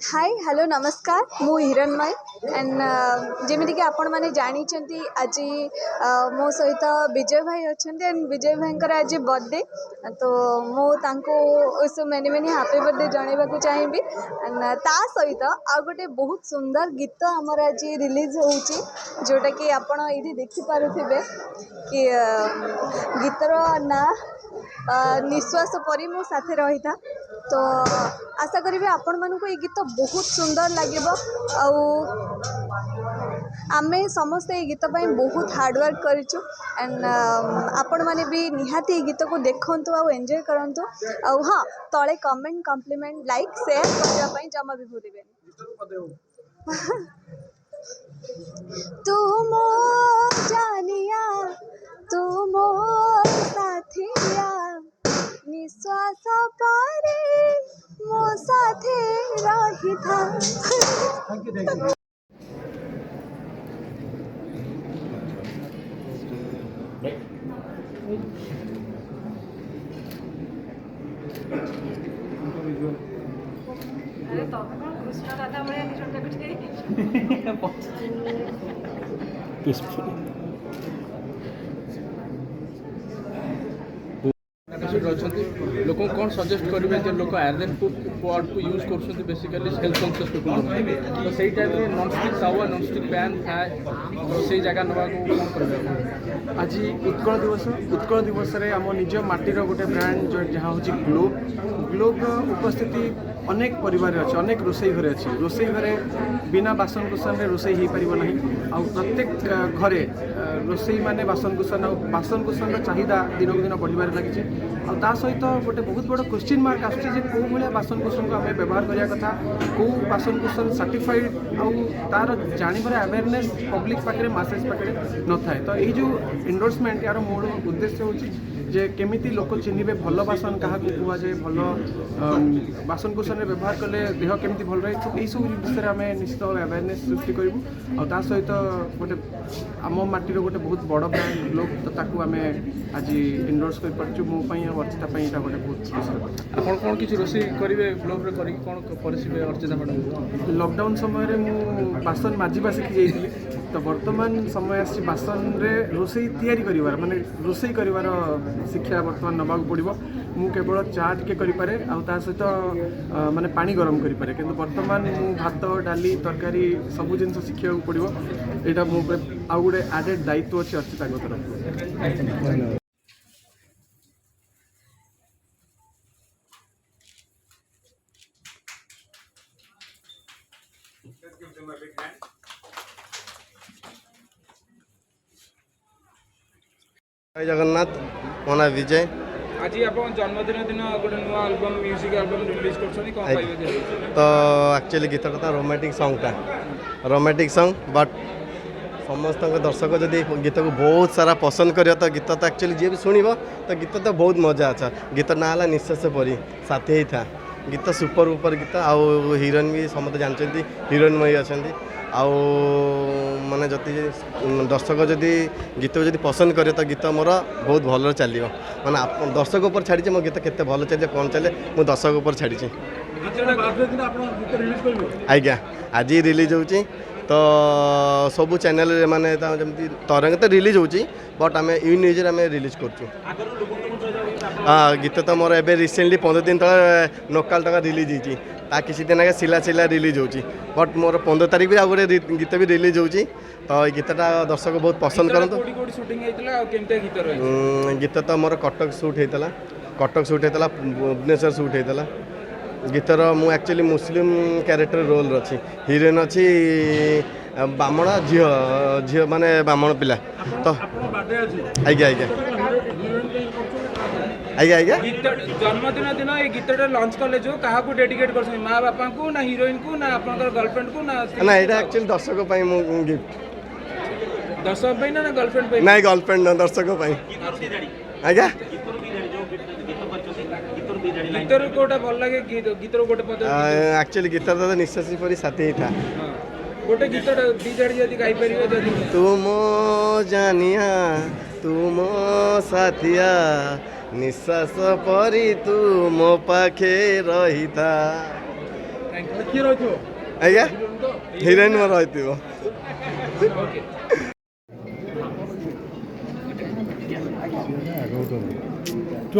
Hi hello नमस्कार मु हिरणमय and जमीक कि आपण मैंने जानी आज मो सहित विजय भाई अच्छा एंड विजय भाई आज बर्थडे तो मुझे मेनी मेनी हैप्पी बर्थडे जनवाक चाहिए एंड ता सहित आ गोटे बहुत सुंदर गीत आमर आज रिलीज होची जोटा कि आपण ये देखिपे कि गीतर ना निश्वास परी मो साथे रही था तो आशा करी आपण मानक ये गीत बहुत सुंदर लगे आमे समस्ते ये गीत पर बहुत हार्डवर्क करूँ एंड आपण मैंने भी निहाती ये गीत को देखु आउ एंजॉय करंतु आउ हाँ तले कमेंट कॉम्प्लीमेंट लाइक शेयर करने जमा भी भूलिबे तू मो जानिया तू मो साथिया निश्वास पारे मो साथे रही था। अरे तो कृष्ण राधा मैं निजन लोक कौन सजेस्ट करेंगे जो लोक आयरन वर्ड को यूज कर बेसिकली हेल्थ कॉन्शियस पीपल तो सही टाइम में नॉन स्टिक तावा नॉन स्टिक पैन थाए तो सही जगह नवा को कौन कर आज उत्कल दिवस रे आम निज माटीर गोटे ब्रांड जो जहाँ हूँ ग्लोब उपस्थिति अनेक परिवार अच्छे अनेक रोसई घरे अच्छे रोसई घरे बिना बासन कुसन रोसई हो पार ना आ प्रत्येक घरे रोसई माने बासन कुसन चाहिदा दिन को दिन बढ़िबार लगी आ सहित गोटे बहुत बड़ क्वेश्चन मार्क आसुचे जे कौ भाया बासन कुसन को आम व्यवहार करिया कथा कौ बासन कुसन सर्टिफाइड आउ तार जानिबार अवेयरनेस पब्लिक पाखे मासेज पाखे न थाए तो यही जो एंडोर्समेंट यार मूल उद्देश्य होची जे केमिति लोक चिन्हिबे भल बासन क्या कह जाए भल बासन कुसन व्यवहार कले देह केमती भल रहे तो यही सब विषय में आम निश्चित अवेयरनेस सृष्टि करूँ और सहित गोटे आम माटीर गोटे बहुत बड़ ब्रांड लोक तो ताकू आम आज एंडोर्स कर पार्चु मो अर्चिता गोटे बहुत खुशी कथा आप कौन किसी रोषे करेंगे ब्लॉग करी कौन परिशिबे अर्चिता मैडम लॉकडाउन समय मु बासन माजिबा शिखी जाइए तो वर्तमान समय आसी बासन रे रोसई तैयारी करिवार माने रोसई करिवार शिक्षा वर्तमान नबाक पड़ो मु केवल चा टे करें आ सहित माने पानी गरम करें कि वर्तमान मु भात डाली तरकारी सब जिन शिखा पड़ो यहाँ मो आउ गोटे आडेड दायित्व अच्छे अर्चिता तरफ जय जगन्नाथ मो ना विजय आज आप जन्मदिन दिन गोटे नुआ एल्बम म्यूजिक एल्बम रिलीज कर तो एक्चुअली गीतटा रोमांटिक सॉन्ग बट समस्त दर्शक जदि गीत को बहुत सारा पसंद कर तो गीत तो एक्चुअली जी भी शुण तो गीत तो बहुत मजा अच्छा गीत ना है निश्वास परी साथी ही था गीत सुपर उपर गीत आउ हिरोइन भी समस्त जानते हिरोइनमयी अच्छा आउ माने जति दर्शक जदि गीत को जदि पसंद करे तो गीत मोर बहुत भल चलो माने दर्शक उपर छाड़ी मो गीत केते भल चले कौन चले मो दर्शक उपर छाड़ी आज्ञा आज रिलीज होची तो सबू चैनल माने जमी तरंग तो रिलीज होची बट आम यू न्यूज आम रिलीज कर गीत तो मोर ए रिसेंटली 15 दिन तक नोकाल तक रिलीज होती ता किसी दिन आगे सिला रिलीज होची बट मोर 15 तारीख भी आ गोटे गीत भी रिलीज होची तो ये गीतटा दर्शक बहुत पसंद करते गीत तो मोर कटक शूट होता भुवनेश्वर शूट होता गीतर मु एक्चुअली मुस्लिम कैरेक्टर रोल अच्छी हिरोइन अच्छी बामण झील माने बामण पिला तो आज्ञा जन्मदिन दिन ये गीतटा लॉन्च कले जो क्या डेडिकेट कर माँ बापा को ना हिरोइन को ना आपनकर गर्लफ्रेंड को ना यहाँ एक्चुअली दर्शक गिफ्ट दर्शक ना गर्लफ्रेंड ना गर्लफ्रेंड ना दर्शक आज्ञा गीतर कोटा भल लगे गीतर गोटे एक्चुअली गीतर तो निश्वास परी साथी ही था गोटे गीत दी जाड़ी जदि गाई परिबे जदि तुम जानिया तुम साथिया ନିଶ୍ୱାସ ପରି ତୁ ମୋ ପାଖେ ରହିଥା। କିଏ ରହିଥିବ ଆଜ୍ଞା ହିରୋଇନ୍ ମୋର ରହିଥିବ।